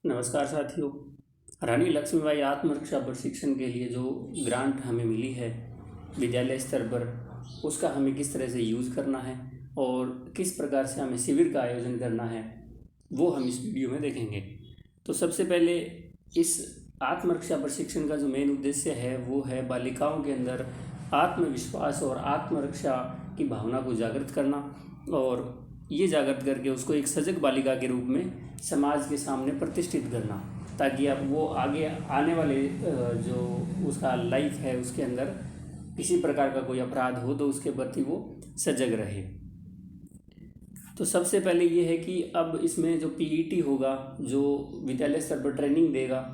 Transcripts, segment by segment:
नमस्कार साथियों। रानी लक्ष्मीबाई आत्मरक्षा प्रशिक्षण के लिए जो ग्रांट हमें मिली है विद्यालय स्तर पर, उसका हमें किस तरह से यूज़ करना है और किस प्रकार से हमें शिविर का आयोजन करना है, वो हम इस वीडियो में देखेंगे। तो सबसे पहले इस आत्मरक्षा प्रशिक्षण का जो मेन उद्देश्य है वो है बालिकाओं के अंदर आत्मविश्वास और आत्मरक्षा की भावना को जागृत करना, और ये जागृत करके उसको एक सजग बालिका के रूप में समाज के सामने प्रतिष्ठित करना, ताकि अब वो आगे आने वाले जो उसका लाइफ है उसके अंदर किसी प्रकार का कोई अपराध हो तो उसके प्रति वो सजग रहे। तो सबसे पहले ये है कि अब इसमें जो पीईटी होगा, जो विद्यालय स्तर पर ट्रेनिंग देगा,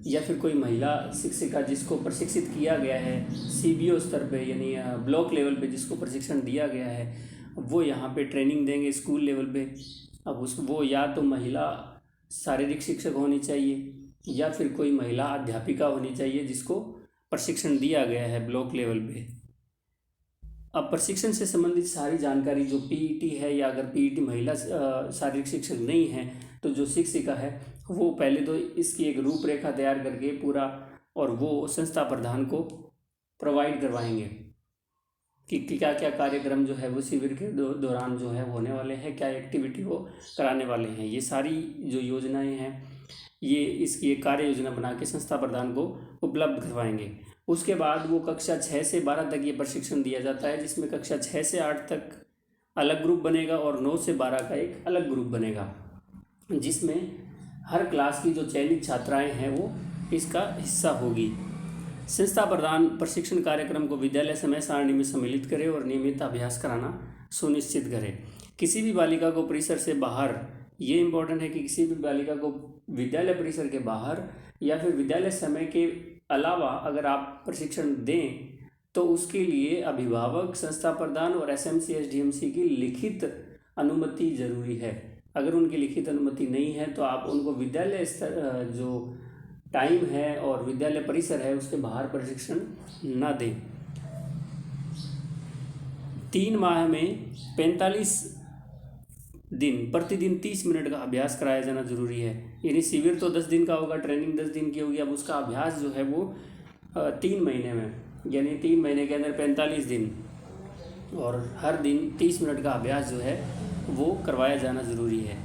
या फिर कोई महिला शिक्षिका जिसको प्रशिक्षित किया गया है सीबीओ स्तर पे यानी ब्लॉक लेवल पे जिसको प्रशिक्षण दिया गया है, वो यहाँ पे ट्रेनिंग देंगे स्कूल लेवल पे। अब वो या तो महिला शारीरिक शिक्षक होनी चाहिए या फिर कोई महिला अध्यापिका होनी चाहिए जिसको प्रशिक्षण दिया गया है ब्लॉक लेवल पे। अब प्रशिक्षण से संबंधित सारी जानकारी जो पीईटी है, या अगर पीईटी महिला शारीरिक शिक्षक नहीं है तो जो शिक्षिका है वो पहले तो इसकी एक रूपरेखा तैयार करके पूरा, और वो संस्था प्रधान को प्रोवाइड करवाएंगे कि क्या क्या कार्यक्रम जो है वो शिविर के दौरान जो है होने वाले हैं, क्या एक्टिविटी वो कराने वाले हैं। ये सारी जो योजनाएं हैं ये इसकी एक कार्य योजना बना के संस्था प्रधान को उपलब्ध करवाएंगे। उसके बाद वो कक्षा 6 से 12 तक ये प्रशिक्षण दिया जाता है, जिसमें कक्षा 6 से 8 तक अलग ग्रुप बनेगा और 9 से 12 का एक अलग ग्रुप बनेगा, जिसमें हर क्लास की जो चयनित छात्राएं हैं वो इसका हिस्सा होगी। संस्था प्रधान प्रशिक्षण कार्यक्रम को विद्यालय समय सारणी में सम्मिलित करे और नियमित अभ्यास कराना सुनिश्चित करे। किसी भी बालिका को परिसर से बाहर, ये इम्पोर्टेंट है कि किसी भी बालिका को विद्यालय परिसर के बाहर या फिर विद्यालय समय के अलावा अगर आप प्रशिक्षण दें तो उसके लिए अभिभावक, संस्था प्रधान और एसएमसी एसडीएमसी की लिखित अनुमति जरूरी है। अगर उनकी लिखित अनुमति नहीं है तो आप उनको विद्यालय स्तर जो टाइम है और विद्यालय परिसर है उसके बाहर प्रशिक्षण न दें। 3 माह में 45 दिन प्रतिदिन 30 मिनट का अभ्यास कराया जाना जरूरी है। यानी शिविर तो 10 दिन का होगा, ट्रेनिंग 10 दिन की होगी। अब उसका अभ्यास जो है वो 3 महीने में, यानी 3 महीने के अंदर 45 दिन और हर दिन 30 मिनट का अभ्यास जो है वो करवाया जाना ज़रूरी है।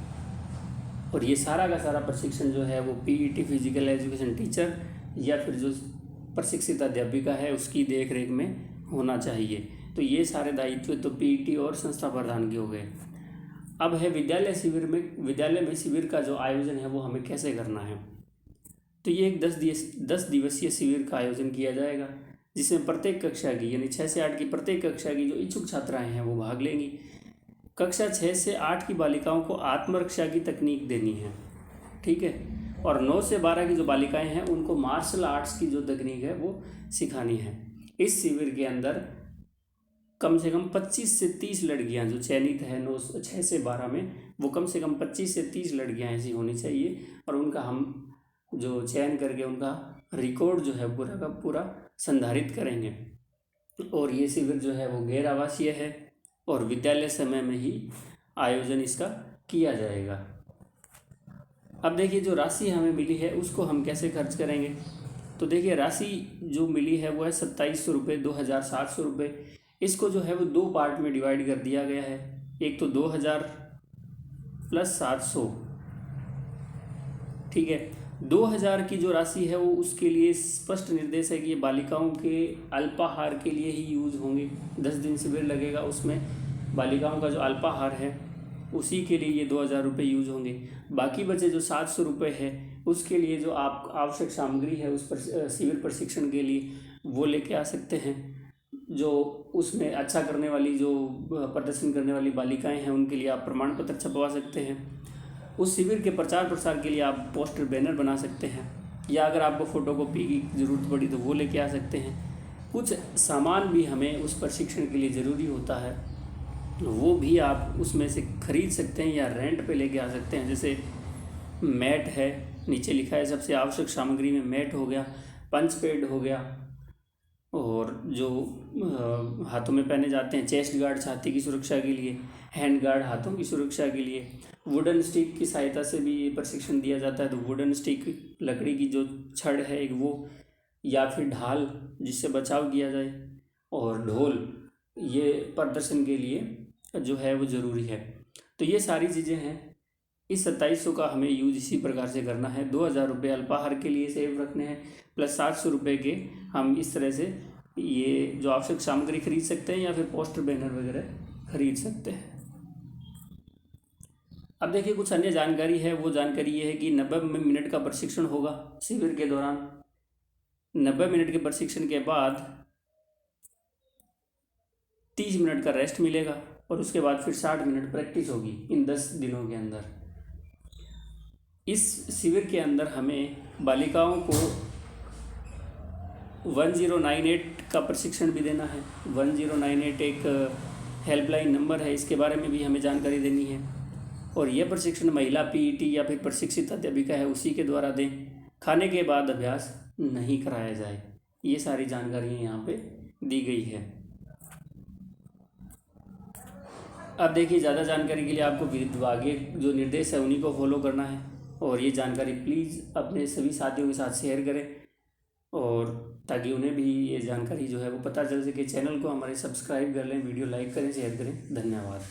और ये सारा का सारा प्रशिक्षण जो है वो पीईटी फिजिकल एजुकेशन टीचर या फिर जो प्रशिक्षित अध्यापिका है उसकी देख रेख में होना चाहिए। तो ये सारे दायित्व तो पीईटी और संस्था प्रधान के हो गए। अब है विद्यालय में शिविर का जो आयोजन है वो हमें कैसे करना है। तो ये एक 10 दिवसीय शिविर का आयोजन किया जाएगा, जिसमें प्रत्येक कक्षा की यानी 6 से 8 की प्रत्येक कक्षा की जो इच्छुक छात्राएं हैं वो भाग लेंगी। कक्षा 6 से 8 की बालिकाओं को आत्मरक्षा की तकनीक देनी है, ठीक है, और 9 से 12 की जो बालिकाएं हैं उनको मार्शल आर्ट्स की जो तकनीक है वो सिखानी है। इस शिविर के अंदर कम से कम 25 से 30 लड़कियां जो चयनित है 6 से 12 में, वो कम से कम 25 से 30 लड़कियां ऐसी होनी चाहिए, और उनका हम जो चयन करके उनका रिकॉर्ड जो है पूरा का पूरा संधारित करेंगे। और ये शिविर जो है वो गैर आवासीय है और विद्यालय समय में ही आयोजन इसका किया जाएगा। अब देखिए जो राशि हमें मिली है उसको हम कैसे खर्च करेंगे। तो देखिए राशि जो मिली है वो है 2700 रुपये, 2700 रुपये। इसको जो है वो 2 पार्ट में डिवाइड कर दिया गया है। एक तो 2000 प्लस 700, ठीक है। 2000 की जो राशि है वो उसके लिए स्पष्ट निर्देश है कि ये बालिकाओं के अल्पाहार के लिए ही यूज होंगे। 10 दिन शिविर लगेगा, उसमें बालिकाओं का जो अल्पाहार है उसी के लिए ये 2000 रुपये यूज होंगे। बाकी बचे जो 700 रुपये है उसके लिए जो आप आवश्यक सामग्री है उस पर शिविर प्रशिक्षण के लिए वो लेके आ सकते हैं। जो उसमें अच्छा करने वाली, जो प्रदर्शन करने वाली बालिकाएं हैं उनके लिए आप प्रमाण पत्र छपवा सकते हैं। उस शिविर के प्रचार प्रसार के लिए आप पोस्टर बैनर बना सकते हैं, या अगर आपको फ़ोटोकॉपी की ज़रूरत पड़ी तो वो लेके आ सकते हैं। कुछ सामान भी हमें उस प्रशिक्षण के लिए ज़रूरी होता है, वो भी आप उसमें से खरीद सकते हैं या रेंट पे लेके आ सकते हैं। जैसे मैट है, नीचे लिखा है सबसे आवश्यक सामग्री में मैट हो गया, पंच पैड हो गया, और जो हाथों में पहने जाते हैं चेस्ट गार्ड छाती की सुरक्षा के लिए, हैंड गार्ड हाथों की सुरक्षा के लिए। वुडन स्टिक की सहायता से भी ये प्रशिक्षण दिया जाता है। तो वुडन स्टिक लकड़ी की जो छड़ है एक वो, या फिर ढाल जिससे बचाव किया जाए, और ढोल, ये प्रदर्शन के लिए जो है वो ज़रूरी है। तो ये सारी चीज़ें हैं। इस 2700 का हमें यूज इसी प्रकार से करना है। 2000 रुपये अल्पाहार के लिए सेव रखने हैं, प्लस 700 रुपये के हम इस तरह से ये जो आवश्यक सामग्री खरीद सकते हैं, या फिर पोस्टर बैनर वगैरह खरीद सकते हैं। अब देखिए कुछ अन्य जानकारी है। वो जानकारी ये है कि 90 मिनट का प्रशिक्षण होगा शिविर के दौरान। 90 मिनट के प्रशिक्षण के बाद 30 मिनट का रेस्ट मिलेगा, और उसके बाद फिर 60 मिनट प्रैक्टिस होगी इन 10 दिनों के अंदर। इस शिविर के अंदर हमें बालिकाओं को 1098 का प्रशिक्षण भी देना है। 1098 एक हेल्पलाइन नंबर है, इसके बारे में भी हमें जानकारी देनी है। और यह प्रशिक्षण महिला पीईटी या फिर प्रशिक्षित अध्यापिका है उसी के द्वारा दें। खाने के बाद अभ्यास नहीं कराया जाए। ये सारी जानकारियाँ यहाँ पे दी गई है। अब देखिए ज़्यादा जानकारी के लिए आपको विभागीय जो निर्देश है उन्हीं को फॉलो करना है। और ये जानकारी प्लीज़ अपने सभी साथियों के साथ शेयर करें, और ताकि उन्हें भी ये जानकारी जो है वो पता चल सके। चैनल को हमारे सब्सक्राइब कर लें, वीडियो लाइक करें, शेयर करें। धन्यवाद।